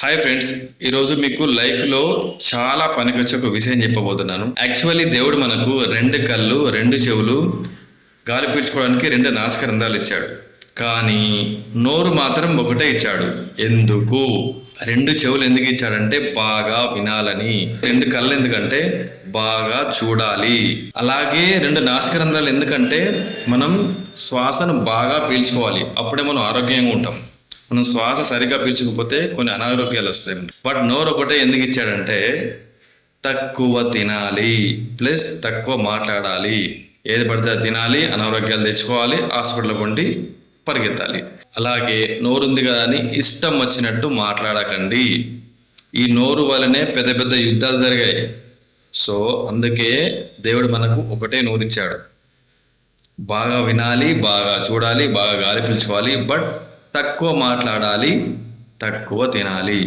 Hi friends, ఈరోజు మీకు లైఫ్లో చాలా పనికొచ్చే ఒక విషయం చెప్పబోతున్నాను. యాక్చువల్లీ దేవుడు మనకు రెండు కళ్ళు, రెండు చెవులు, గాలి పీల్చుకోవడానికి రెండు నాసికరంధ్రాలు ఇచ్చాడు. కానీ నోరు మాత్రం ఒకటే ఇచ్చాడు. ఎందుకు? రెండు చెవులు ఎందుకు ఇచ్చాడంటే బాగా వినాలని. రెండు కళ్ళు ఎందుకంటే బాగా చూడాలి. అలాగే రెండు నాసికరంధ్రాలు ఎందుకంటే మనం శ్వాసను బాగా పీల్చుకోవాలి. అప్పుడే మనం ఆరోగ్యంగా ఉంటాం. మనం శ్వాస సరిగా పీల్చకపోతే కొన్ని అనారోగ్యాలు వస్తాయి. బట్ నోరు ఒకటే ఎందుకు ఇచ్చాడంటే తక్కువ తినాలి ప్లస్ తక్కువ మాట్లాడాలి. ఏది పడితే అది తినాలి, అనారోగ్యాలు తెచ్చుకోవాలి, హాస్పిటల్ కొండి పరిగెత్తాలి. అలాగే నోరు ఉంది కదా అని ఇష్టం వచ్చినట్టు మాట్లాడకండి. ఈ నోరు వలనే పెద్ద పెద్ద యుద్ధాలు జరిగాయి. సో అందుకే దేవుడు మనకు ఒకటే నోరు ఇచ్చాడు. బాగా వినాలి, బాగా చూడాలి, బాగా గాలి పీల్చుకోవాలి, బట్ తక్కువ మాట్లాడాలి, తక్కువ తినాలి.